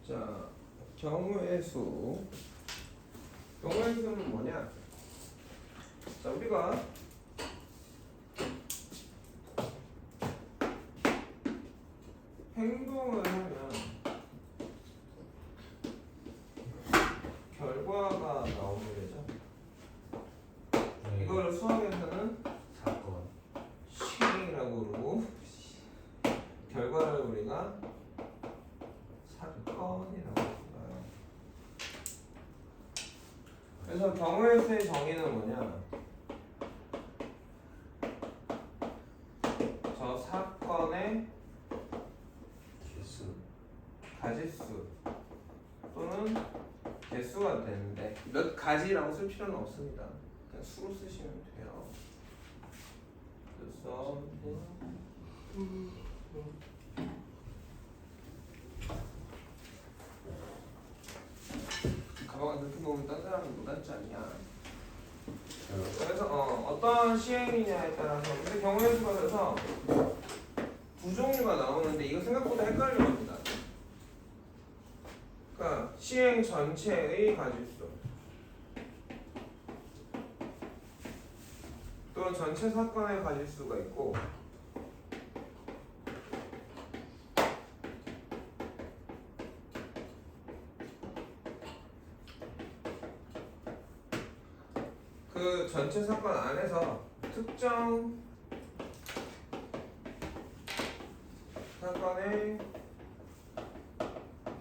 자, 경우의 수. 경우의 수는 뭐냐? 자, 우리가 행동을 하면 결과가 나오게 되죠. 이걸 수학에서는 사건. 시행이라고 그러고 결과를 우리가 사건이라고 불러요. 그래서 경우의 수의 정의는 뭐냐? 저 사건의 개수. 가지수 또는 개수가 되는데 몇 가지라고 쓸 필요는 없습니다. 그냥 수로 쓰시면 돼요. 그래서 가방을 그렇게 놓으면 딴 사람은 못 앉지 않냐? 그래서 어떤 시행이냐에 따라서 근데 경우의 수가 돼서 두 종류가 나오는데 이거 생각보다 헷갈려 합니다. 그러니까 시행 전체의 가지수 또는 전체 사건의 가지수가 있고 그 전체 사건 안에서 특정 사건의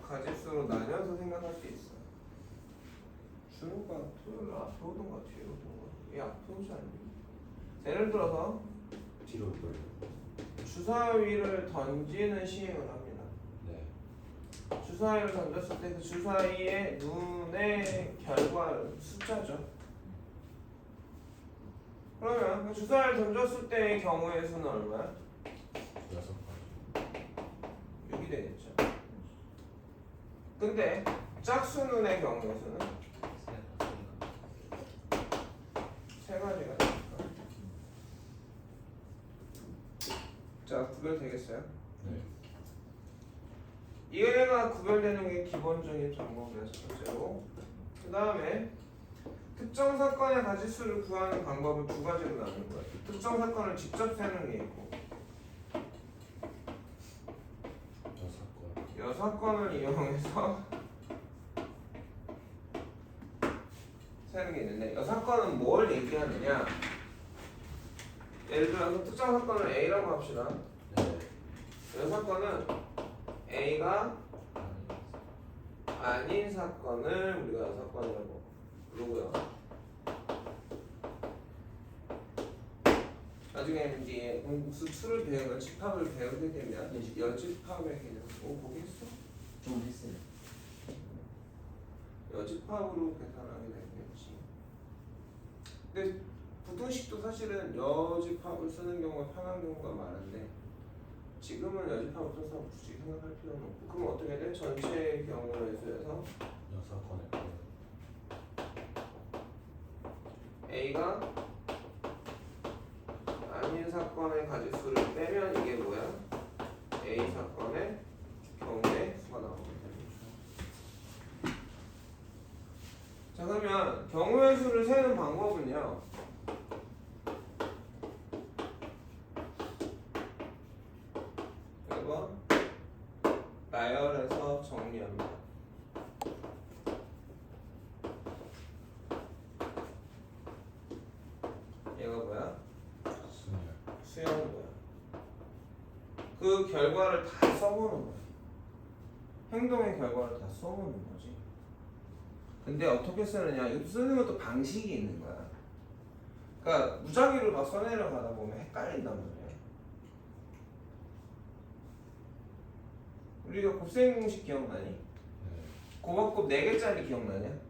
가지수로 나뉘어서 생각할 수 있어요. 준호가 토요일 앞에 오던가 뒤에 오던가 얘 앞에 오지 않니? 예를 들어서 뒤로 돌려. 주사위를 던지는 시행을 합니다. 네. 주사위를 던졌을 때 그 주사위의 눈의 결과 숫자죠. 그러면 그 주사위를 던졌을 때의 경우의 수는 얼마야? 6번. 6이 되겠죠. 근데 짝수눈의 경우의 수는 세 가지가 됩니다. 자, 구별되겠어요? 네. 이해가 구별되는 게 기본적인 방법이에요. 첫 번째로. 그 다음에 특정 사건의 가지수를 구하는 방법은 두 가지로 나누는 거예요. 특정 사건을 직접 세는 게 있고 6건. 여사건을 이용해서 세는 게 있는데 여사건은 뭘 얘기하느냐? 예를 들어서 특정 사건을 A라고 합시다. 네. 여사건은 A가 아닌 사건을 우리가 여사건이라고 부르고요. 나중에 이제 공수 2를 배우면 집합을 배우게 되면 여집합의 개념. 보겠어? 좀 했어요. 여집합으로 계산하게 되겠지. 근데 부등식도 사실은 여집합을 쓰는 경우가 편한 경우가 많은데 지금은 여집합을 써서 굳이 생각할 필요는 없고 그럼 어떻게 돼? 전체 경우의 수에서 6건에 A가 아닌 사건의 가지수를 빼면 이게 뭐야? A 사건의 경우의 수가 나오게 됩니다. 자, 그러면 경우의 수를 세는 방법은요. 이거 나열해서 정리합니다. 얘가 뭐야? 수열인 거야. 그 결과를 다 써보는 거야. 행동의 결과를 다 써보는 거지. 근데 어떻게 쓰느냐? 이거 쓰는 것도 방식이 있는 거야. 그러니까 무작위로 막 써내려가다 보면 헷갈린단 말이야. 우리가 곱셈 공식 기억나니? 네. 곱합곱 4개짜리 기억나냐?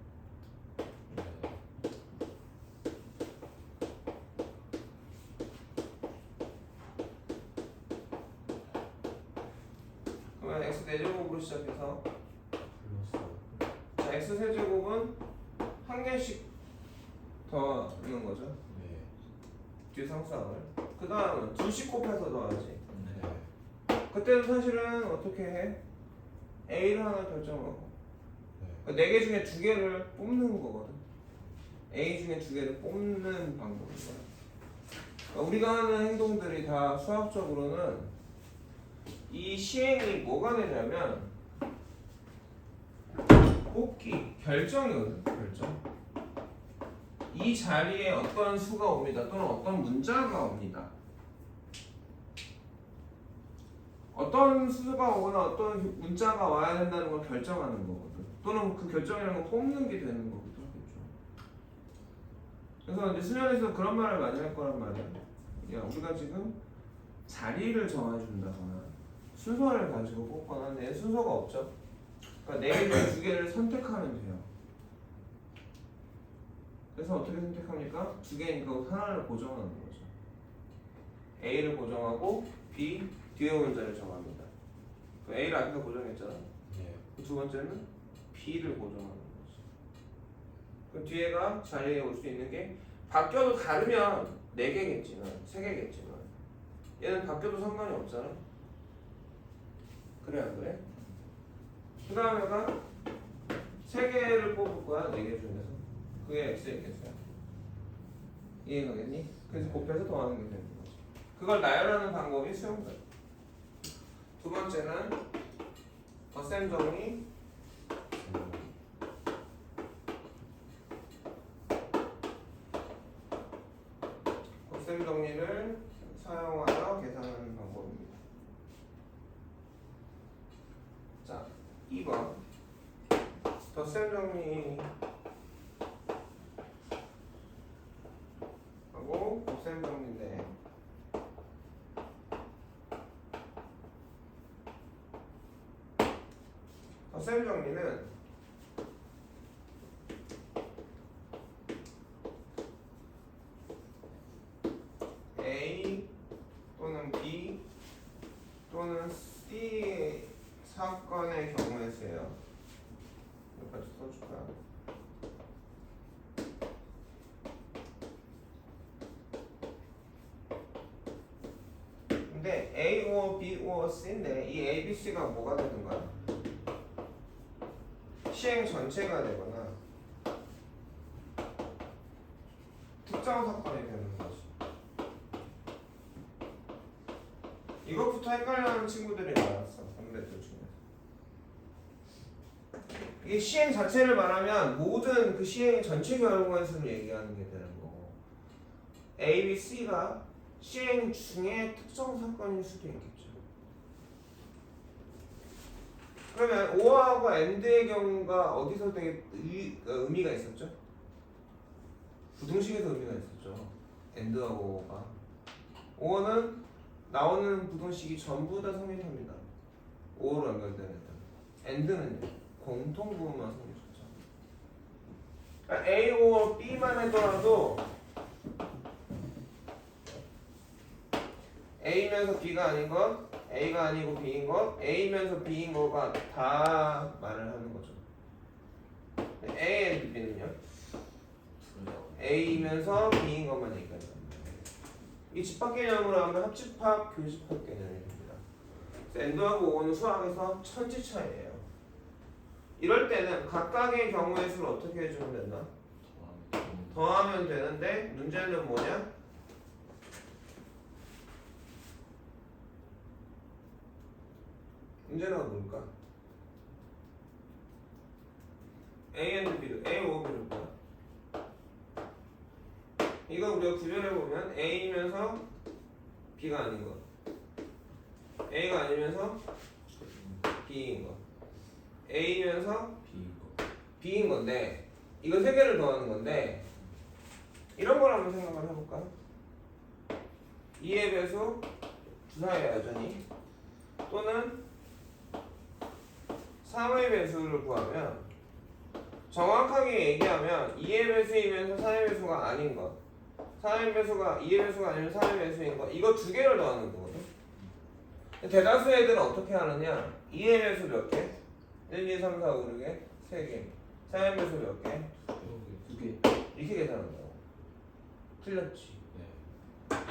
그러면 x 4제곱으로 시작해서 플러스. 자, x 세제곱은 한 개씩 더하는 거죠. 네. 뒤에 상수항을. 그 다음은 2씩 곱해서 더하지. 네. 그때도 사실은 어떻게 해? A를 하나 결정하고 네. 4개 중에 2개를 뽑는 거거든. A 중에 2개를 뽑는 방법인 거야. 우리가 하는 행동들이 다 수학적으로는 이 시행이 뭐가 되냐면 뽑기, 결정이거든. 결정. 이 자리에 어떤 수가 옵니다. 또는 어떤 문자가 옵니다. 어떤 수가 오거나 어떤 문자가 와야 된다는 걸 결정하는 거거든. 또는 그 결정이라는 건 뽑는 게 되는 거기도 하겠죠. 그래서 이제 수련에서 그런 말을 많이 할 거란 말이야. 야, 우리가 지금 자리를 정해준다거나 순서를 가지고 뽑거나 내 순서가 없죠. 그러니까 4개 중 2개를 선택하면 돼요. 그래서 어떻게 선택합니까? 2개니까 하나를 고정하는 거죠. A를 고정하고 B 뒤에 오는 자리를 정합니다. 그럼 A를 아까 고정했잖아. 네. 두 번째는 B를 고정하는 거지. 그럼 뒤에가 자리에 올 수 있는 게 바뀌어도 다르면 4개겠지만 3개겠지만 얘는 바뀌어도 상관이 없잖아. 그래 안 그래? 그 다음에가 3개를 뽑을 거야. 4개 중에서. 그게 X겠어요. 이해가겠니? 그래서 곱해서 더하는 게 되는 거지. 그걸 나열하는 방법이 수영자. 두 번째는 덧셈 정리. 덧셈 정리를 사용하여 계산하는 방법입니다. 자, 2번 덧셈 정리 하고 곱셈 정리인데 덧셈 정리는 A 또는 B 또는 C 사건의 경우에 쓰여요. 여기까지 써줄까요? 근데 A or B or C인데 이 A, B, C가 뭐가 되는 거야? 시행 전체가 되거나 특정 사건이 되는 거지. 이것부터 헷갈려하는 친구들이 많았어. 선배들 중에. 이게 시행 자체를 말하면 모든 그 시행의 전체 결과의 수를 얘기하는 게 되는 거고 A, B, C가 시행 중에 특정 사건일 수도 있겠죠. 그러면 OR하고 AND의 경우가 어디서 되게 의미가 있었죠? 부등식에서 의미가 있었죠. AND하고 OR가. OR는 나오는 부등식이 전부 다 성립합니다. OR로 연결되는 AND는 공통부호만 성립하죠. 그러니까 A or B만 하더라도 A면서 B가 아닌 것, A가 아니고 B인 것, A면서 B인 거가 다 말을 하는 거죠. A and B는요? A면서 B인 것만 얘기하는 겁니다. 이 집합 개념으로 하면 합집합, 교집합 개념이 됩니다. AND하고 OR는 수학에서 천지 차이예요. 이럴 때는 각각의 경우의 수를 어떻게 해주면 된다? 더하면 되는데 문제는 뭐냐? 문제가 뭘까? A and B를 A or B를 뭐야? 이거 우리가 구별해 보면 A면서 B가 아닌 것, A가 아니면서 B인 것, A면서 B인 건데 이거 세 개를 더하는 건데 이런 걸 한번 생각을 해볼까? 2의 배수 주사위와 여전히 또는 3의 배수를 구하면 정확하게 얘기하면 2의 배수이면서 3의 배수가 아닌 것, 3의 배수가 2의 배수가 아니면 3의 배수인 것, 이거 두 개를 더하는 거거든. 대다수 애들은 어떻게 하느냐? 2의 배수 몇 개? 1, 2, 3, 4, 5, 6개? 3개. 3의 배수 몇 개? 2개. 이렇게 계산한다고. 틀렸지.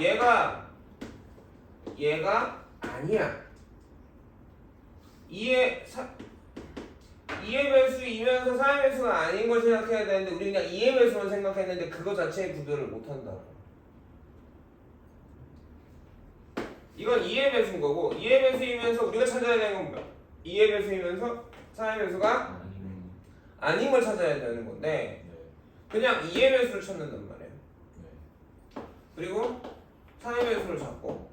얘가 아니야. 2의 배수이면서 4의 배수가 아닌 걸 생각해야 되는데 우리 그냥 2의 배수만 생각했는데 그거 자체의 구별을 못한다. 이건 2의 배수인 거고 2의 배수이면서 우리가 찾아야 되는 건 뭐야? 2의 배수이면서 4의 배수가 아닌 걸 찾아야 되는 건데 그냥 2의 배수를 찾는단 말이에요. 그리고 4의 배수를 찾고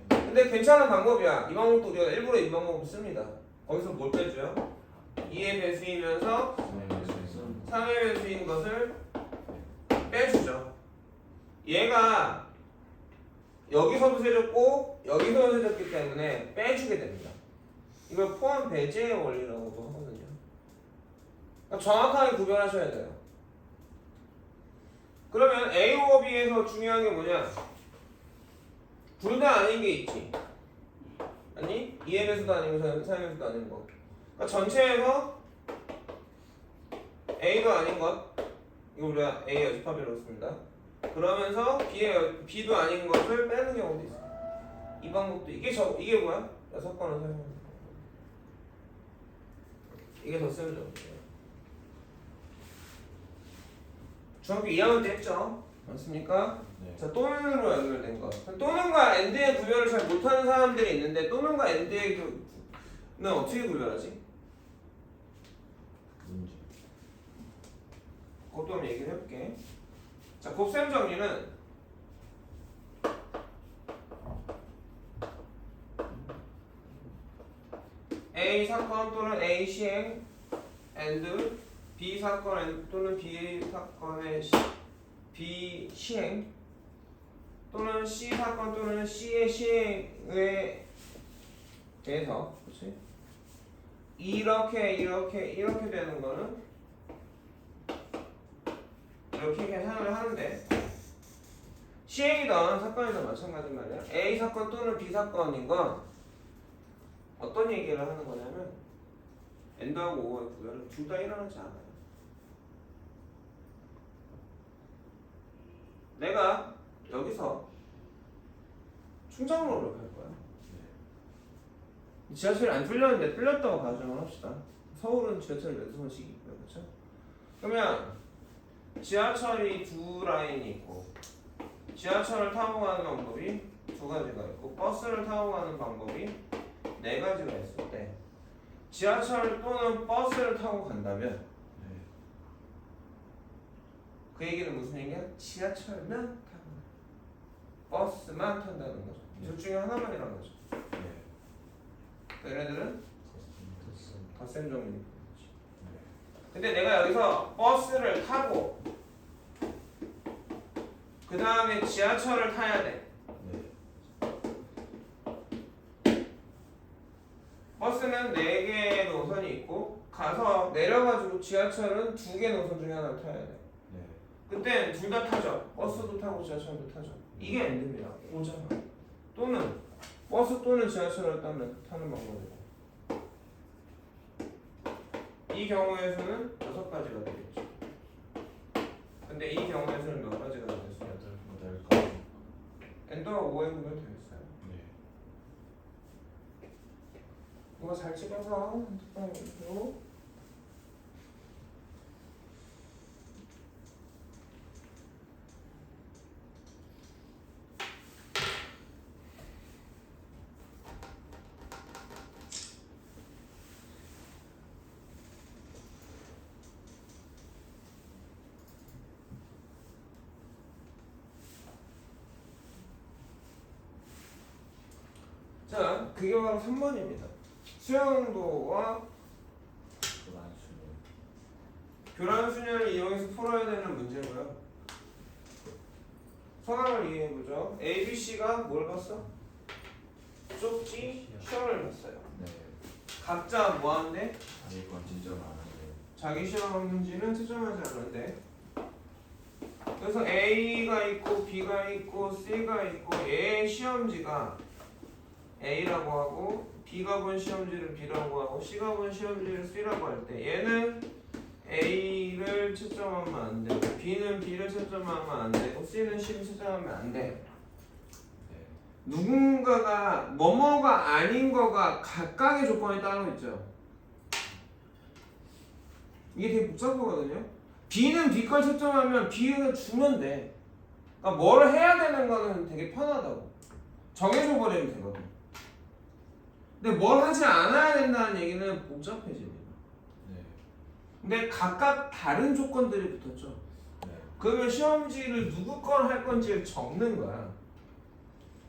근데 괜찮은 방법이야. 이 방법도 우리가 일부러 이 방법을 씁니다. 거기서 뭘 빼줘요? 2의 배수이면서 3의 배수인 것을 빼주죠. 얘가 여기서도 세졌고 여기서도 세졌기 때문에 빼주게 됩니다. 이걸 포함 배제의 원리라고도 하거든요. 그러니까 정확하게 구별하셔야 돼요. 그러면 A와 B에서 중요한 게 뭐냐? 둘 다 아닌 게 있지. 아니 2의 배수도 아니고 3의 배수도 아닌 거. 그러니까 전체에서 A도 아닌 것, 이거 우리가 A 여집합이라고 씁니다. 그러면서 B도 아닌 것을 빼는 경우도 있어요. 이 방법도 이게 뭐야? 6번을 사용합니다. 이게 더 쓰는 점이에요. 중학교 2학년 때 했죠? 맞습니까? 자, 또는으로 연결된 거. 또는과 AND의 구별을 잘 못하는 사람들이 있는데 또는과 AND의 는 어떻게 구별하지? 문제. 그것도 한번 얘기를 해볼게. 자, 곱셈 정리는 A 사건 또는 A 시행 and B 사건 또는 B 사건의 B 시행 또는 C 사건 또는 C의 시행에 대해서 그렇지? 이렇게 되는 거는 이렇게 계산을 하는데 시행이든 사건이든 마찬가지인 말이야. A 사건 또는 B 사건인 건 어떤 얘기를 하는 거냐면 AND하고 OR의 구별은 둘 다 일어나지 않아요. 내가 여기서 충정로를 갈 거야. 지하철이 안 뚫렸는데 뚫렸다고 가정을 합시다. 서울은 지하철이 4번씩 있고요. 그렇죠? 그러면 지하철이 두 라인이 있고 지하철을 타고 가는 방법이 두 가지가 있고 버스를 타고 가는 방법이 네 가지가 있을 때 지하철 또는 버스를 타고 간다면 그 얘기는 무슨 얘기야? 지하철만 타고 버스만 탄다는 거죠. 둘 중에 하나만이라는 거죠. 얘네들은 덧셈 정리. 근데 내가 여기서 버스를 타고 그 다음에 지하철을 타야 돼. 버스는 4개의 노선이 있고 가서 내려가지고 지하철은 2개 노선 중에 하나를 타야 돼. 그땐 둘 다 타죠. 버스도 타고 지하철도 타죠. 이게 AND입니다. 오잖아. 또는 버스 또는 지하철을 타는 방법이고 이 경우에서는 6가지가 되겠죠. 근데 이 경우에서는 몇 가지가 되겠어요? 8가지. AND와 OR의 구별 되겠어요. 이거 잘 찍어서 핸드폰으로 자, 그게 바로 3번입니다. 수영도와 교란순열을 이용해서 풀어야 되는 문제고요. 성함을 이해해보죠. A, B, C가 뭘 봤어? 쪽지, 시험을 봤어요. 각자 뭐 하는데? 자기 시험 문제는 채점하지 않는데 그래서 A가 있고 B가 있고 C가 있고 얘의 시험지가 A라고 하고 B가 본 시험지를 B라고 하고 C가 본 시험지를 C라고 할 때 얘는 A를 채점하면 안 되고 B는 B를 채점하면 안 되고 C는 C를 채점하면 안 돼. 누군가가 뭐뭐가 아닌 거가 각각의 조건이 따로 있죠. 이게 되게 복잡하거든요. B는 B 걸 채점하면 B는 주면 돼. 그러니까 뭘 해야 되는 거는 되게 편하다고. 정해줘 버리면 되거든. 근데 뭘 하지 않아야 된다는 얘기는 복잡해집니다. 네. 근데 각각 다른 조건들이 붙었죠. 네. 그러면 시험지를 누구 걸 할 건지를 적는 거야.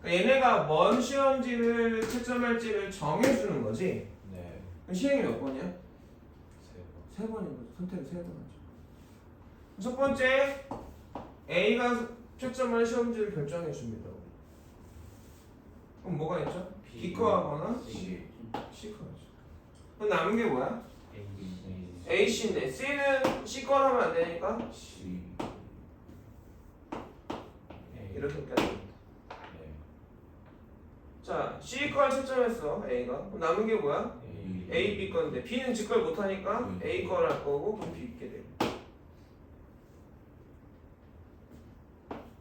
그러니까 얘네가 뭔 시험지를 채점할지를 정해주는 거지. 네. 그럼 시행이 몇 번이야? 3번. 3번인 거죠. 선택을 3번 하죠. 첫 번째, A가 채점할 시험지를 결정해 줍니다. 그럼 뭐가 있죠? B 거 하거나 C. C 거 하죠. 그럼 남은 게 뭐야? A. A, C인데 C는 C 거 하면 안 되니까 C. A. 이렇게까지. 네. 자, C 걸 채점했어 A가. 그럼 남은 게 뭐야? A. A, B 건데 B는 지 걸 못하니까 A 걸 할 거고 그럼 B 있게 돼.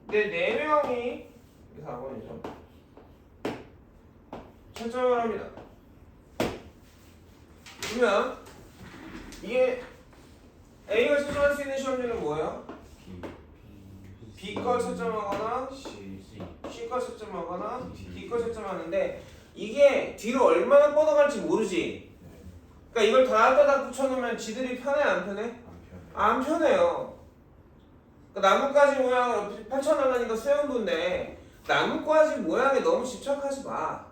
근데 4명이 4번이죠. 채점을 합니다. 그러면 이게 A가 채점할 수 있는 시험지는 뭐예요? B 걸 채점하거나 C. C 걸 채점하거나 D 걸 채점하는데 이게 뒤로 얼마나 뻗어갈지 모르지. 네. 그러니까 이걸 다 붙여놓으면 지들이 편해 안 편해? 안 편해. 안 편해요. 그러니까 나뭇가지 모양을 펼쳐나가니까 수영도인데 나뭇가지 모양에 너무 집착하지 마.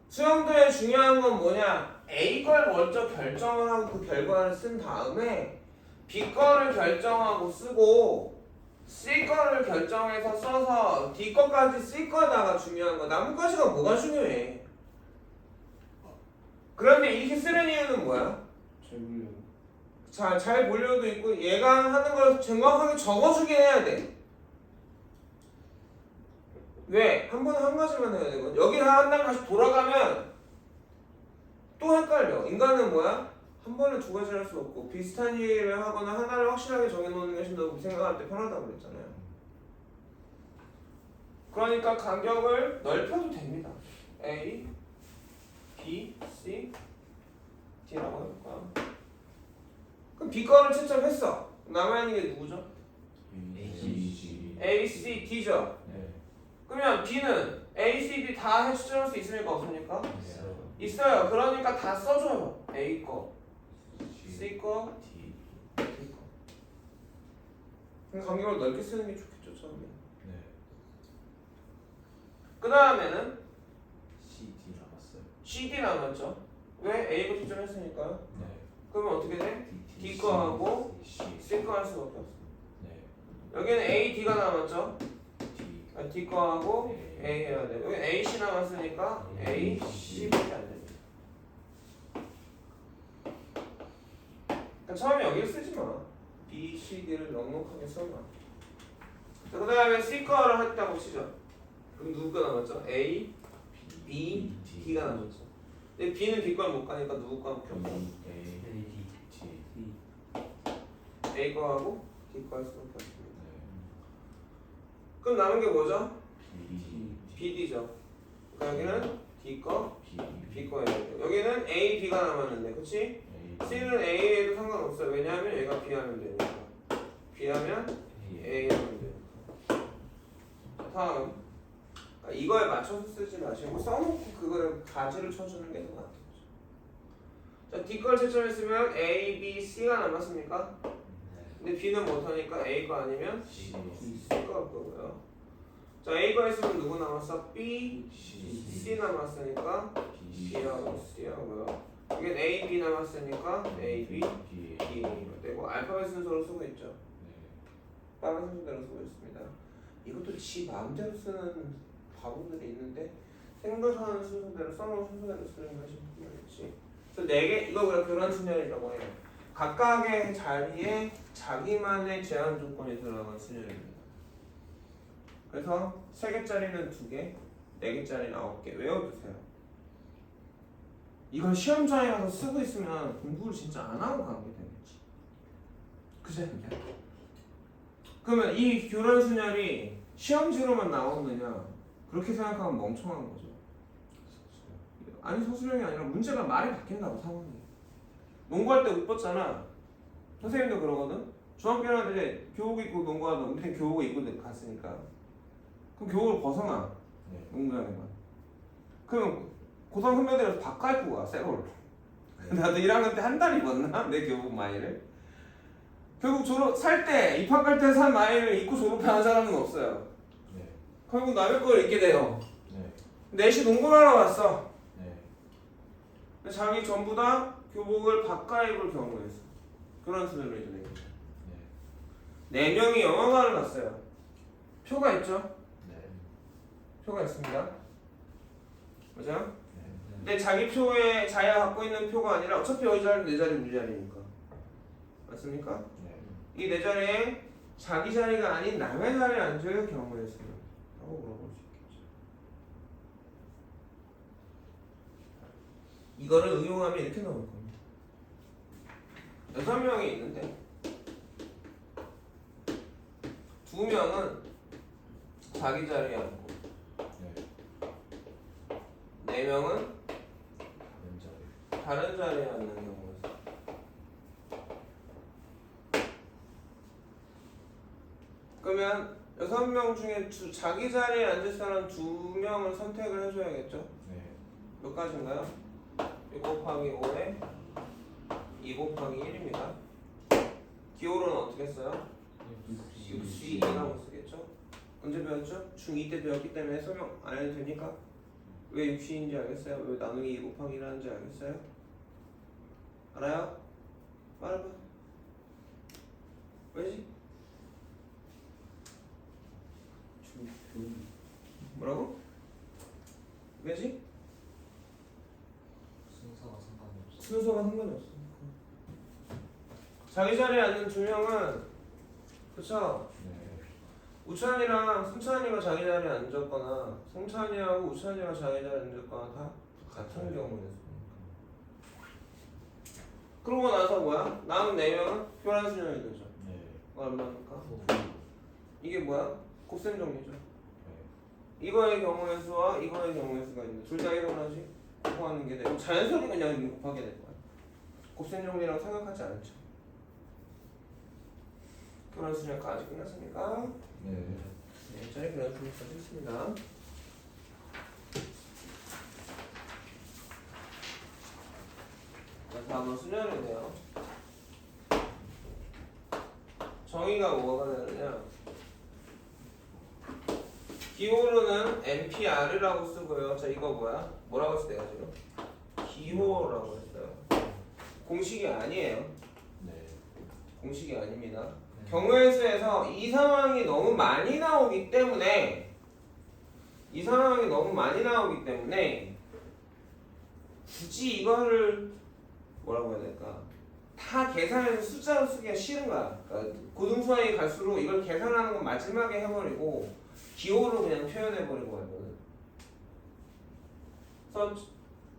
수영도의 중요한 건 뭐냐? A 걸 먼저 결정을 하고 그 결과를 쓴 다음에 B 거를 결정하고 쓰고 C 거를 결정해서 써서 D 거까지 쓸 거다가 중요한 거. 나뭇가지가 뭐가 중요해? 그런데 이렇게 쓰는 이유는 뭐야? 잘 보려도 있고 얘가 하는 걸 정확하게 적어주긴 해야 돼. 왜? 한 번에 한 가지만 해야 되거든. 여기를 한 달 다시 돌아가면 또 헷갈려. 인간은 뭐야? 한 번에 두 가지를 할 수 없고 비슷한 일을 하거나 하나를 확실하게 정해놓는 것이 너 생각할 때 편하다고 그랬잖아요. 그러니까 간격을 넓혀도 됩니다. A, B, C, D라고 해볼까? 그럼 B 거를 채점했어. 남아있는 게 누구죠? A, C, D죠. 네. 그러면 B는 A, C, D 다 채점할 수 있습니까? 없습니까? 있어요. 그러니까 다 써줘요. A 거, C 거, D. D 거. 그럼 간격을 넓게 쓰는 게 좋겠죠, 처음에. 네. 그 다음에는 C, D 남았어요. CD 남았죠. 왜? A 거 채점했으니까요. 네. 그러면 어떻게 돼? D 거하고 C. C 거 할 수밖에 없어. 네. 여기는 A, D가 남았죠. D. D 거하고 A 해야 돼. 여기 A, C 남았으니까 A, C밖에 안 됩니다. 그러니까 처음에 여기를 쓰지 마. B, C, D를 넉넉하게 써놔. 그 다음에 C 거를 했다고 치죠. 그럼 누구 거 남았죠? A, B, D가 남았죠. 근데 B는 B 걸 못 가니까 누구 거 함께 없어? A. D. A 거하고 D 거 할 수밖에 없습니다. 네. 그럼 남은 게 뭐죠? B. BD죠. 그러니까 여기는 D 거, B. B 거예요. 여기는 A, B가 남았는데, 그치? A. C는 A에도 상관없어요. 왜냐하면 얘가 B 하면 되니까. B 하면 A 하면 되니까. 다음. 그러니까 이거에 맞춰서 쓰지 마시고 써놓고 그거를 가지를 쳐주는 게 더 낫겠죠. 자, D 걸 채점했으면 A, B, C가 남았습니까? 근데 B는 못하니까 A 거 아니면 C. C 거 할 거고요. 자, A 거 했으면 누구 남았어? B, C. C 남았으니까 B. B하고 C하고요. 여긴 A, B 남았으니까 A, B, B. D 되고 알파벳 순서로 쓰고 있죠. 네. 빠른 순서대로 쓰고 있습니다. 이것도 지 마음대로 쓰는 바보들이 있는데 생각하는 순서대로 써놓은 순서대로 쓰는 것이 분명했지. 그래서 4개 이거 우리가 교란 순열이라고 해요. 각각의 자리에 자기만의 제한 조건이 들어간 순열입니다. 그래서 3개짜리는 2개, 4개짜리는 9개 외워두세요. 이걸 시험장에 가서 쓰고 있으면 공부를 진짜 안 하고 가게 되겠지. 그죠? 그러면 이 교란 순열이 시험지로만 나오느냐? 그렇게 생각하면 멍청한 거죠. 아니 서술형이 아니라 문제가 말이 바뀐다고 상황이. 농구할 때 옷 벗잖아. 선생님도 그러거든. 중학교는 이제 교복 입고 농구하다 우리는 교복 입고 갔으니까. 그럼 교복을 벗어나. 네. 농구장에만. 그럼 고등 선배들은 바꿔 입고 가, 새 걸로. 나도 1학년 때 한 달 입었나? 내 교복 마이를. 결국 살 때, 입학할 때 산 마이를 입고 졸업하는 사람은 없어요. 네. 결국 남의 걸 입게 돼요. 네. 넷이 농구를 하러 갔어. 네. 근데 자기 전부 다 교복을 바꿔 입을 경우가 있어. 그런 수준으로 이제 네. 4명이 영화관을 갔어요. 표가 있죠? 네. 표가 있습니다. 그죠? 네. 근데 자기 표에 자기가 갖고 있는 표가 아니라 어차피 여기 자리는 내 자리, 우리 자리니까. 맞습니까? 네. 이 내 자리에 자기 자리가 아닌 남의 자리에 앉을 경우에 있어요. 라고 물어볼 수 있겠죠. 이거를 응용하면 이렇게 나올 겁니다. 6명이 있는데 2명은 자기 자리에 앉고 네. 4명은 다른 자리. 다른 자리에 앉는 경우가 있어요. 그러면 6명 중에 자기 자리에 앉을 사람 2명을 선택을 해줘야겠죠? 네. 몇 가지인가요? 6 곱하기 5에 2 곱하기 1입니다. 기호로는 어떻게 써요? 6C2라고 쓰겠죠? 언제 배웠죠? 중2 때 배웠기 때문에 설명 안 해도 됩니까? 왜 6C인지 알겠어요? 왜 나누기 2 곱하기 1 하는지 알겠어요? 알아요? 말해봐. 왜지? 뭐라고? 왜지? 순서가 상관이 없어. 순서가 상관이 없어. 자기 자리에 앉는 2명은 그쵸? 네. 우찬이랑 승찬이가 자기 자리에 앉았거나 승찬이하고 우찬이가 자기 자리에 앉았거나 다 같은 경우였어. 그러고 나서 뭐야? 남은 4명은 교란 수준이 되죠. 네. 얼마입니까? 이게 뭐야? 곱셈 정리죠. 네. 이거의 경우의 수와 이거의 경우의 수가 있는데 둘 다 일어나지? 곱하는 게 되고 자연스럽게 그냥 곱하게 될 거야. 곱셈 정리라고 생각하지 않죠. 교란 수준까지 끝났습니까? 네. 네, 저희 교란 수준까지 했습니다. 자, 다음은 수련이네요. 정의가 뭐가 되느냐? 기호로는 NPR이라고 쓰고요. 자, 이거 뭐야? 뭐라고 했어 내가 지금? 기호라고 했어요. 공식이 아니에요. 네. 공식이 아닙니다. 경우의 수에서 이 상황이 너무 많이 나오기 때문에 굳이 이거를 뭐라고 해야 될까? 다 계산해서 숫자로 쓰기가 싫은 거야. 그러니까 고등수학이 갈수록 이걸 계산하는 건 마지막에 해버리고 기호로 그냥 표현해버리고 하거든. 그래서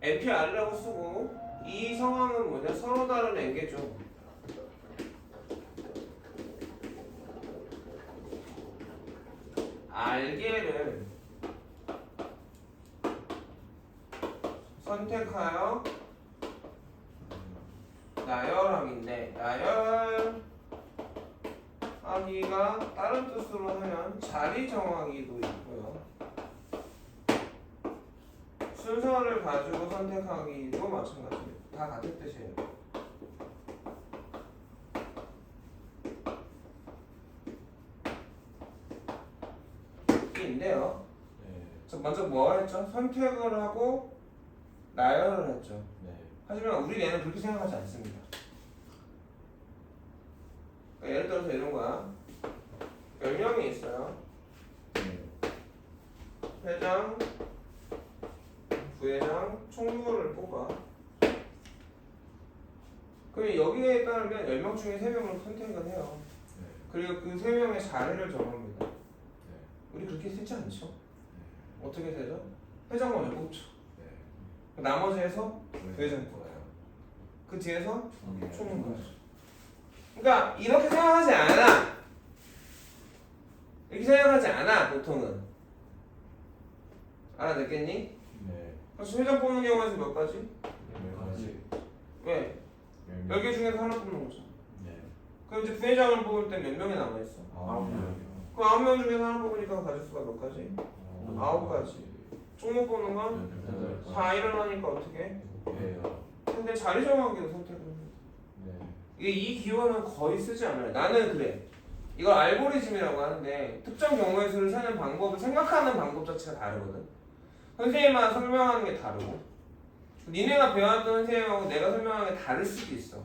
NPR이라고 쓰고 이 상황은 뭐냐? 서로 다른 N개죠. R개를 선택하여 나열함인데 나열하기가 다른 뜻으로 하면 자리 정하기도 있고요. 순서를 가지고 선택하기도 마찬가지입니다. 다 같은 뜻이에요. 인데요. 네. 먼저 뭐 했죠? 선택을 하고 나열을 했죠. 네. 하지만 우리 애는 그렇게 생각하지 않습니다. 그러니까 예를 들어서 이런 거야. 10명이 있어요. 네. 회장, 부회장, 총무를 뽑아. 그럼 여기에 따르면 10명 중에 3명을 선택을 해요. 네. 그리고 그 3명의 자리를 정합니다. 네. 우리 그렇게 쓰지 않죠? 네. 어떻게 되죠? 회장 먼저 뽑죠. 네. 나머지에서 부회장 네. 뽑아요. 그 뒤에서 네. 총무 가죠. 그러니까 이렇게 생각하지 않아. 이렇게 생각하지 않아 보통은. 알아듣겠니? 네. 그래서 회장 뽑는 경우에서 몇 가지? 10가지. 왜? 10개 중에서 하나 뽑는 거죠. 네. 그럼 이제 부회장을 뽑을 때 몇 명이 남아있어? 9명이요. 그 9명 중에서 하나 뽑으니까 가짓수가 몇 가지? 9가지. 총무 뽑는 건 네. 다 일어나니까 어떻게? 예요. 근데 자리 정하기로 선택을 합니다. 네. 이게 이 기호는 거의 쓰지 않아요. 나는 그래. 이걸 알고리즘이라고 하는데 특정 경우의 수를 세는 방법을 생각하는 방법 자체가 다르거든. 선생님만 설명하는 게 다르고 니네가 배웠던 선생님하고 내가 설명하는 게 다를 수도 있어.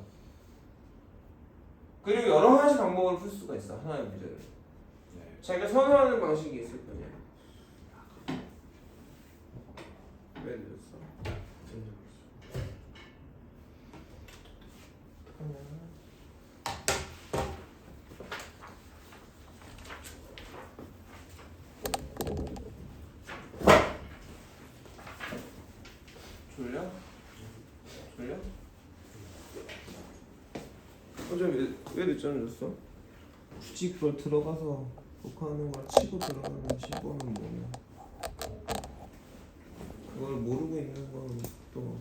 그리고 여러 가지 방법을 풀 수가 있어. 하나의 문제를. 네. 자기가 선호하는 방식이 있을 뿐이야. 왜 늦었어? 졸려? 졸려? 어제 왜 늦잠 잤어? 굳이 그걸 들어가서 녹화하는 걸 치고 들어가는 직원은 뭐냐? 그걸 모르고 있는 건 또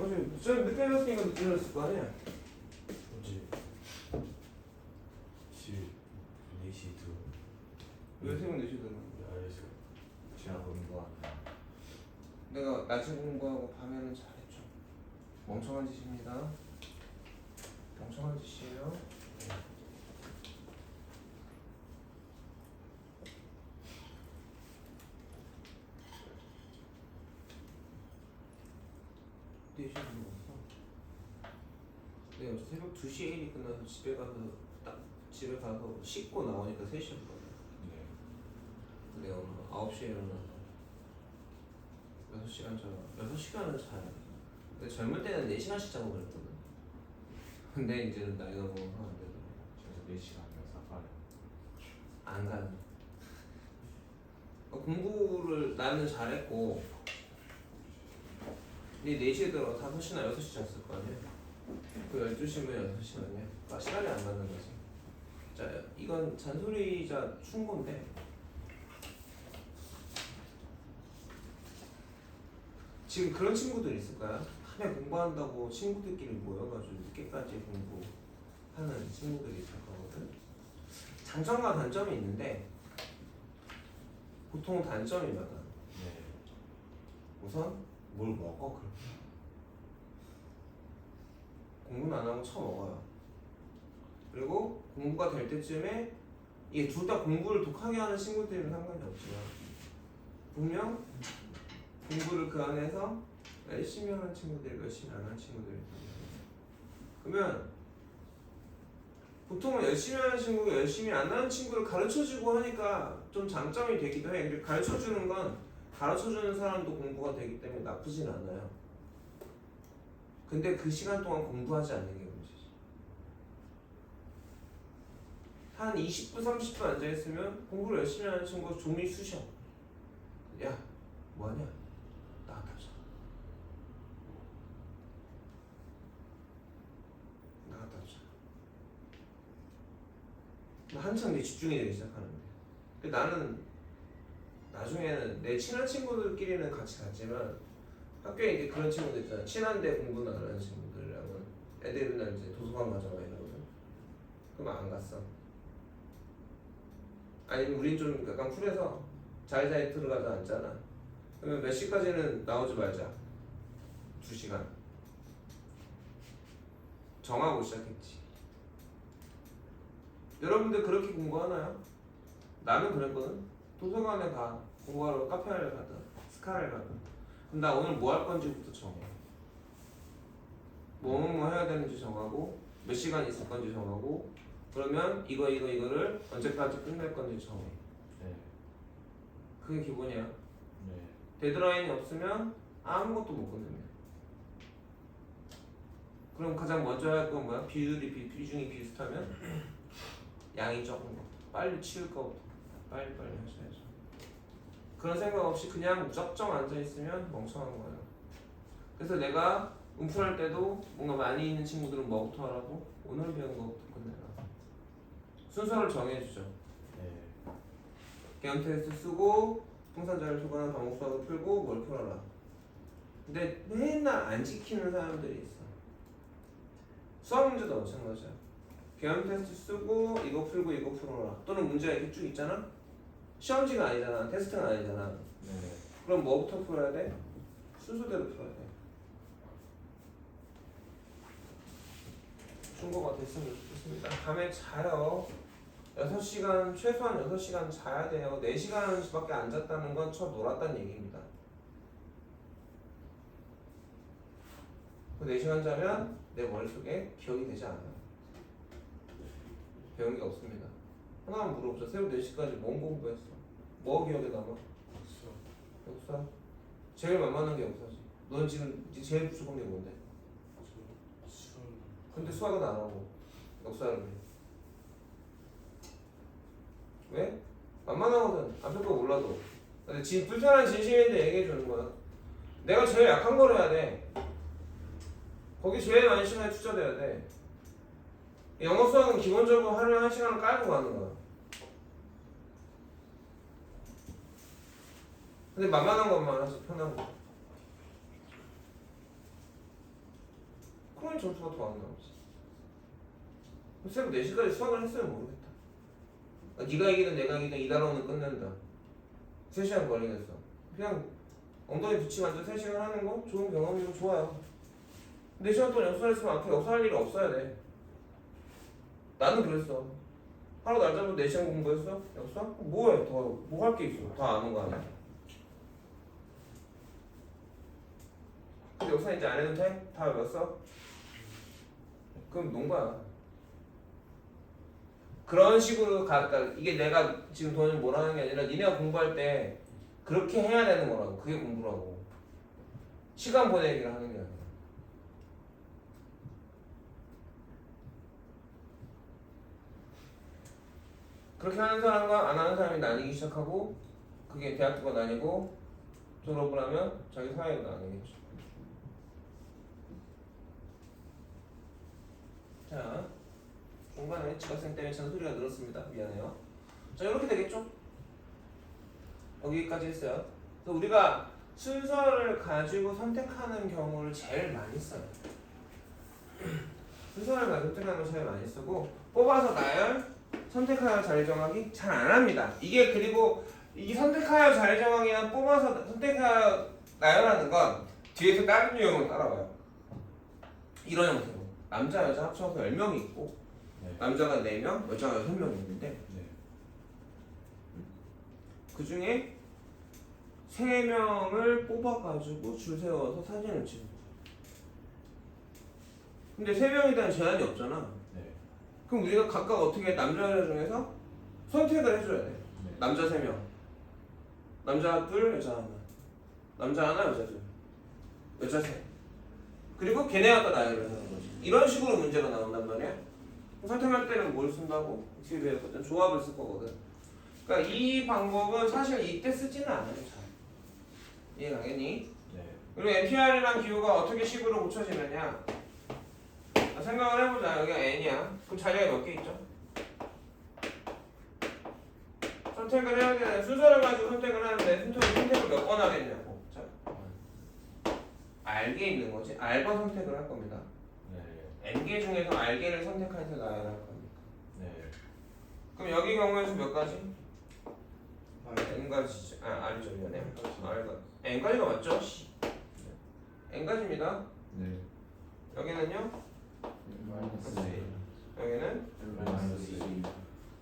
어제 늦잠 늦게 잤으니까 늦게 잤을 거 아니야? 어제 4시 왜 새벽 4시 들어? 알겠어. 제가 공부하는. 내가 낮에 공부하고 밤에는 잘했죠. 멍청한 짓입니다. 멍청한 짓이에요. 네 시에 들어갔어. 내가 어제 새벽 2시에 일이 끝나서 집에 가서 씻고 나오니까 3시였거든. 네. 내가 오늘 9시에 일어나서 6시간 자. 6시간은 자야 돼. 근데 젊을 때는 4시간씩 자고 그랬거든. 근데 이제는 나이가 먹으면 안 되더라고. 그래서 4시간이면 싹가요. 안 가는. 공부를 나는 잘했고 네 4시에 들어 5시나 6시 잤을 거 아니야? 그 12시면 6시 아니야? 아, 시간이 안 맞는 거지. 자, 이건 잔소리자 충고인데 지금 그런 친구들 있을 거야. 밤에 공부한다고 친구들끼리 모여가지고 늦게까지 공부하는 친구들이 있을 거거든. 장점과 단점이 있는데 보통 단점이 많아. 네. 우선 뭘 먹어 그렇게. 공부는 안 하고 처먹어요. 그리고 공부가 될 때쯤에 이게 둘 다 공부를 독하게 하는 친구들이랑 상관이 없지만 분명 공부를 그 안에서 열심히 하는 친구들, 열심히 안 하는 친구들이 있단 말이야. 그러면 보통은 열심히 하는 친구가 열심히 안 하는 친구를 가르쳐주고 하니까 좀 장점이 되기도 해. 근데 가르쳐주는 건 가르쳐주는 사람도 공부가 되기 때문에 나쁘진 않아요. 근데 그 시간 동안 공부하지 않는 게 문제지. 한 20분, 30분 앉아있으면 공부를 열심히 하는 친구가 종이 쑤셔. 야, 뭐하냐? 나갔다 오자. 나갔다 오자. 한참 내 집중이 되기 시작하는데. 나는 나중에는 내 친한 친구들끼리는 같이 갔지만 학교에 이제 그런 친구들 있잖아. 친한데 공부는 안 하는 친구들이랑은 애들은 날 이제 도서관 가자고 이러거든. 그럼 안 갔어. 아니면 우린 좀 약간 쿨해서 자리자리 들어가서 앉잖아. 그러면 몇 시까지는 나오지 말자. 2시간. 정하고 시작했지. 여러분들 그렇게 공부하나요? 나는 그랬거든. 도서관에 가. 공부하러 카페를 가든 스카를 가든. 그럼 나 오늘 뭐 할 건지부터 정해. 뭐 해야 되는지 정하고 몇 시간 있을 건지 정하고 그러면 이거를 언제까지 끝낼 건지 정해. 네. 그게 기본이야. 네. 데드라인이 없으면 아무것도 못 끝냅니다. 그럼 가장 먼저 할 건 뭐야? 비중이 비슷하면 양이 적은 거. 빨리 치울 거부터 빨리 하셔야죠. 그런 생각 없이 그냥 무작정 앉아있으면 멍청한 거예요. 그래서 내가 음풀할 때도 뭔가 많이 있는 친구들은 뭐부터 하라고? 오늘 배운 거부터 끝내라. 순서를 정해주죠. 네. 개헌 테스트 쓰고 풍산자를 소관한 과목 수학을 풀고 뭘 풀어라. 근데 맨날 안 지키는 사람들이 있어. 수학 문제도 마찬가지야. 교양 테스트 쓰고 이거 풀고 이거 풀어라. 또는 문제가 이렇게 쭉 있잖아. 시험지가 아니잖아. 테스트가 아니잖아. 네. 그럼 뭐부터 풀어야 돼? 순서대로 풀어야 돼. 충고가 됐으면 좋겠습니다. 밤에 자요. 6시간, 최소한 6시간 자야 돼요. 4시간밖에 안 잤다는 건 쳐 놀았다는 얘기입니다. 그 4시간 자면 내 머릿속에 기억이 되지 않아요. 배운 게 없습니다. 하나만 물어보자. 새로 4시까지 뭔 공부했어? 뭐 기억에 남아? 역사? 제일 만만한 게 역사지. 넌 지금 제일 부족한 게 뭔데? 근데 수학은 안 하고 역사를 해. 왜? 만만하거든. 앞에 거 몰라도. 근데 불편한 진심인데 얘기해 주는 거야. 내가 제일 약한 걸 해야 돼. 거기 제일 많은 시간이 투자돼야 돼. 영어 수학은 기본적으로 하루에 1시간을 깔고 가는 거야. 근데 만만한 것만 해서 편한 거. 그러니 점수가 더 안 나오지. 새로 4시까지 수학을 했으면 모르겠다. 네가 이기든 내가 이기든 이 단어는 끝낸다. 3시간 걸리겠어. 그냥 엉덩이 붙이고 앉아 3시간 하는 거 좋은 경험이고 좋아요. 4시간 동안 역사를 했으면 앞에 역사할 일이 없어야 돼. 나는 그랬어. 하루 날 잡고 4시간 공부했어? 역사? 뭐해? 뭐 할 게 있어? 다 아는 거 아니야? 근데 역사 이제 안 해도 돼? 다 외웠어? 그럼 논 거야. 그런 식으로 그러니까 이게 내가 지금 돈을 뭐라는 게 아니라 니네가 공부할 때 그렇게 해야 되는 거라고. 그게 공부라고. 시간 보내기를 하는 게 아니라. 그렇게 하는 사람과 안 하는 사람이 나뉘기 시작하고 그게 대학교가 나뉘고 졸업을 하면 자기 사회가 나뉘겠죠. 자, 중간에 지각생 때문에 잔소리가 늘었습니다. 미안해요. 자, 이렇게 되겠죠? 여기까지 했어요. 그래서 우리가 순서를 가지고 선택하는 경우를 제일 많이 써요. 순서를 가지고 선택하는 걸 제일 많이 쓰고 뽑아서 나열, 선택하여 자리 정하기 잘 안 합니다. 이게 그리고 이 선택하여 자리 정하기나 뽑아서 선택하여 나열하는 건 뒤에서 다른 유형을 따라와요. 이런 형태로 남자 여자 합쳐서 10명이 있고 네. 남자가 4명, 여자가 6명이 있는데 네. 그 중에 3명을 뽑아가지고 줄 세워서 사진을 찍는 거야. 근데 3명이라는 제한이 없잖아. 네. 그럼 우리가 각각 어떻게 남자 여자 중에서 선택을 해줘야 돼. 네. 남자 3명, 남자 2, 여자 1, 남자 1, 여자 2, 여자 3. 그리고 걔네 갖다 나열을 하는 거지. 이런 식으로 문제가 나온단 말이야. 선택할 때는 뭘 쓴다고? 뒤에 배웠거든. 조합을 쓸 거거든. 그러니까 이 방법은 사실 이때 쓰지는 않아요. 잘. 이해가겠니? 네. 그리고 NPR이랑 기호가 어떻게 식으로 고쳐지느냐? 생각을 해보자. 여기가 N이야. 그럼 자리가 몇 개 있죠? 선택을 해야 되는 순서를 가지고 선택을 하는데 선택을 몇 번 하겠냐고. 자, R개 있는 거지. R번 선택을 할 겁니다. 네. N개 중에서 R개를 선택해서 나열할 겁니다. 네. 그럼 여기 경우에서 몇 가지? N가지죠. R이죠. 미안해. R가 N까지가 맞죠? N까지입니다. 네. 여기는요? 네. 여기는 마이너스 2.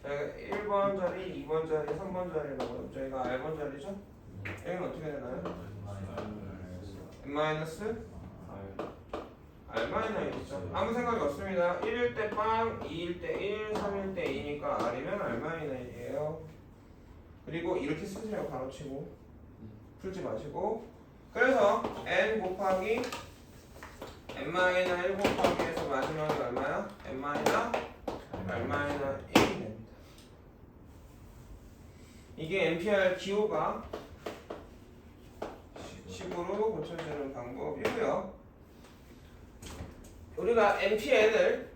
저희가 1번 자리, 2번 자리, 3번 자리라고 저희가 R번 자리죠? 여기는 어떻게 되나요? N-R-1이죠. 아무 생각이 없습니다. 1일 때 빵, 2일 때 1, 3일 때 2니까 R이면 R-1이에요. 그리고 이렇게 쓰세요. 가로치고 풀지 마시고. 그래서 N 곱하기 N-1 곱하기 해서 마지막에 얼마야? N-R-1이 됩니다. 이게 NPR 기호가 식으로 고쳐지는 방법이고요. 우리가 NPN을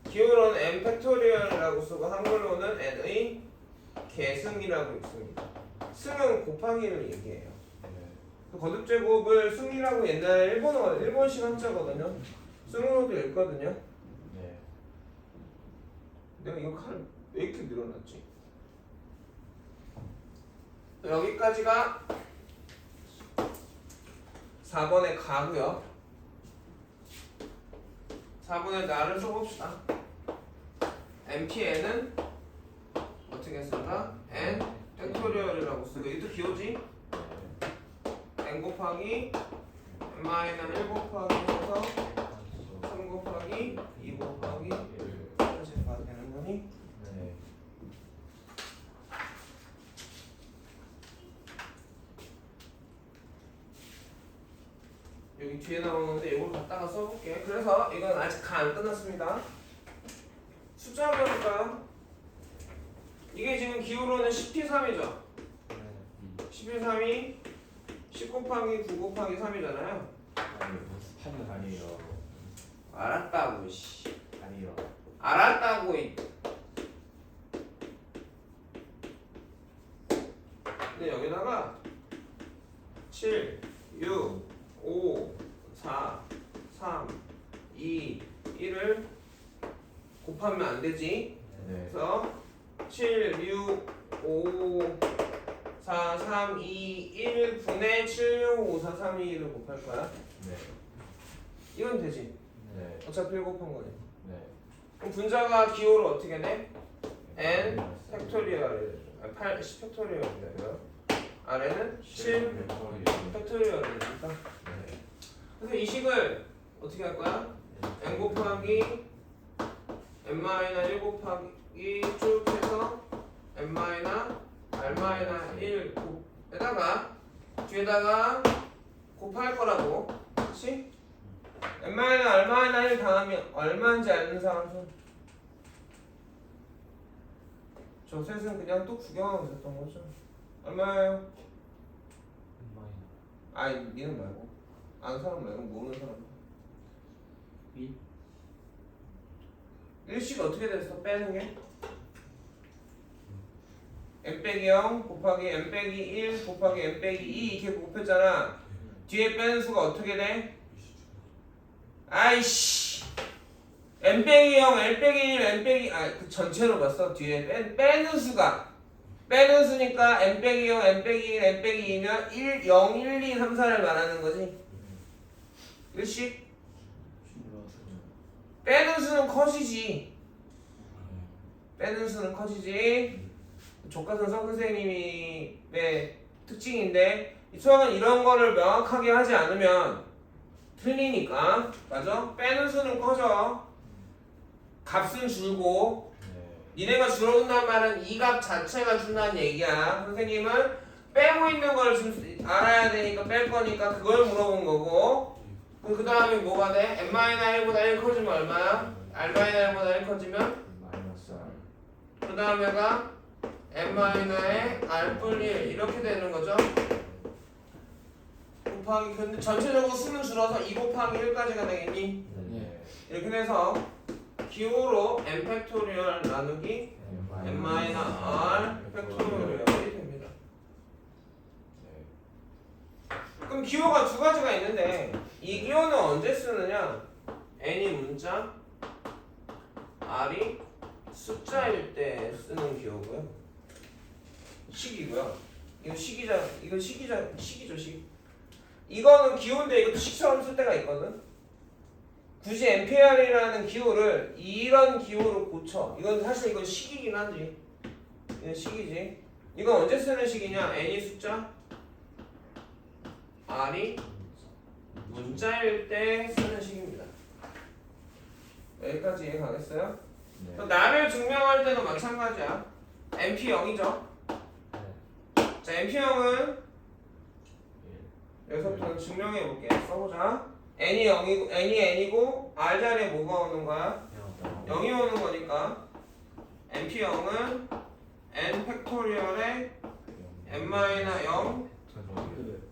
기호로는 N 팩토리얼이라고 쓰고 한글로는 N의 계승이라고 있습니다. 승은 곱하기를 얘기해요. 그 거듭 제곱을 승리라고 옛날에 일본식 한자거든요. 승으로도 읽거든요. 네. 내가 이거 칼 왜 이렇게 늘어났지? 여기까지가 4번의 가고요. 4번의 나를 써봅시다. MPN은 어떻게 쓸까? N 팩토리얼이라고 쓰고 이것도 기호지? N 곱하기 N 마이너스 1 곱하기 해서 3 곱하기 2 곱하기 1까지가 되는 거니? 네. 여기 뒤에 나오는데 이걸 갖다가 써볼게. 그래서 이건 아직 안 끝났습니다. 숫자 한번 볼까요? 이게 지금 기호로는 10T3이죠? 11, 3이 10 곱하기 9 곱하기 3이잖아요. 아니 무슨 아니에요. 알았다고 씨. 아니요. 알았다고 이. 근데 여기다가 7, 6, 5, 4, 3, 2, 1을 곱하면 안 되지. 네. 그래서 7, 6, 5, 4, 3, 2, 1 분의 7, 6, 5, 4, 3, 2, 1을 곱할 거야. 네. 이건 되지. 네. 어차피 1 곱한 거니. 네. 그럼 분자가 기호를 어떻게 내? n 팩토리얼 10 팩토리얼이고요. 아래는 7 팩토리얼이니까. 네. 그래서 이 식을 어떻게 할 거야? n 곱하기 n 마이너스 1 곱하기 쭉 해서 n 마이너스 r 마이너스 1 곱에다가 뒤에다가 곱할 거라고. 그렇지? n 마이너스 r 마이너스 1 다음이 얼마인지 아는 사람 손. 저 셋은 그냥 또 구경하고 있었던 거죠. 얼마예요? 아니 니는 말고 아는 사람 말고 모르는 사람. 일식 어떻게 됐어? 빼는 게? n 빼기 0 곱하기 n 빼기 1 곱하기 n 빼기 2 이렇게 곱했잖아. 뒤에 빼는 수가 어떻게 돼? 아이씨 n 빼기 0, n 빼기 1, n 빼기 그 전체로 봤어. 뒤에 빼는 수가 빼는 수니까 n 빼기 0, n 빼기 1, n 빼기 2면 1, 0, 1, 2, 3, 4를 말하는 거지. 일식 빼는 수는 컷이지. 빼는 수는 컷이지. 조카선 선생님의 특징인데 이 수학은 이런 거를 명확하게 하지 않으면 틀리니까. 맞아? 빼는 수는 커져. 값은 줄고. 니네가 줄어든다는 말은 이 값 자체가 준다는 얘기야. 선생님은 빼고 있는 걸 알아야 되니까 뺄 거니까 그걸 물어본 거고. 그 다음에 뭐가 돼? n-1보다 1 커지면 얼마야? r-1보다 1 커지면? 마이너스 R. 그 다음에가 n-의 r뿔 1 이렇게 되는 거죠. 곱하기 근데 전체적으로 수는 줄어서 2 곱하기 1까지가 되겠니? 네. 이렇게 돼서 기호로 n 팩토리얼 나누기 n-r 팩토리얼이 됩니다. 그럼 기호가 두 가지가 있는데 이 기호는 언제 쓰느냐? n이 문자, r이 숫자일 때 쓰는 기호고요. 식이고요. 이거 식이죠, 식. 이거는 기호인데 이것도 식처럼 쓸 때가 있거든. 굳이 앰페어이라는 기호를 이런 기호로 고쳐. 이건 식이긴 하지. 이건 식이지. 이건 언제 쓰는 식이냐? n이 숫자, r이 문자일 때 쓰는 식입니다. 여기까지 이해 가겠어요? 네. 나를 증명할 때도 마찬가지야. np 0이죠. 자, np 0은 여기서부터 증명해 볼게. 써보자. n이 n이고 r 자리에 뭐가 오는 거야? 0이 오는 거니까 np 0은 n 팩토리얼에 n-0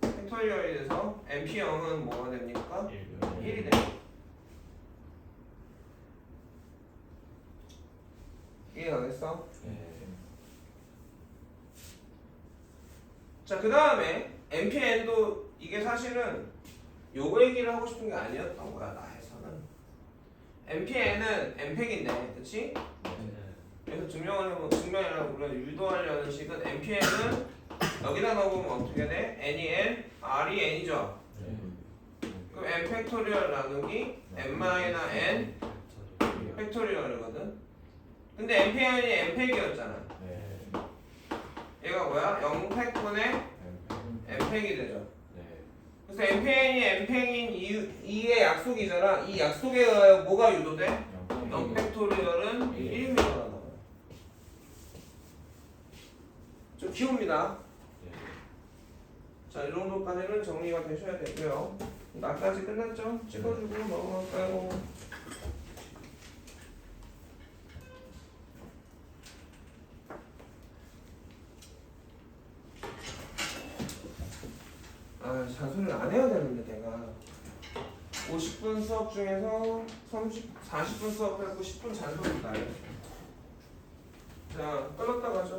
팩토리얼이 돼서 np 0은 뭐가 됩니까? 1이 됩니다. 이해 가겠어? 자, 그 다음에 npn도 이게 사실은 요거 얘기를 하고 싶은 게 아니었던 거야 나에서는. MPN은 MPEG인데, 그렇지? 그래서 증명이라고 우리가 유도하려는 식은 MPN은 여기다 넣어보면 어떻게 돼? N이 N, R이 N이죠. 그럼 N 팩토리얼 나누기 N-N 팩토리얼이거든. 근데 MPN이 MPEG이었잖아. 얘가 뭐야? 0팩분의 MPEG이 되죠. 그래서 MPN이 MPEG인 이의 약속이잖아. 이 약속에 의하여 뭐가 유도돼? 0팩토리얼은 1입니다. 좀 키웁니다. 자, 이 정도까지는 정리가 되셔야 되고요. 나까지 끝났죠? 찍어주고 넘어갈까요? 아, 잔소리를 안 해야 되는데 내가 50분 수업 중에서 40분 수업하고 10분 잔소리 나요. 자, 끊었다 가죠.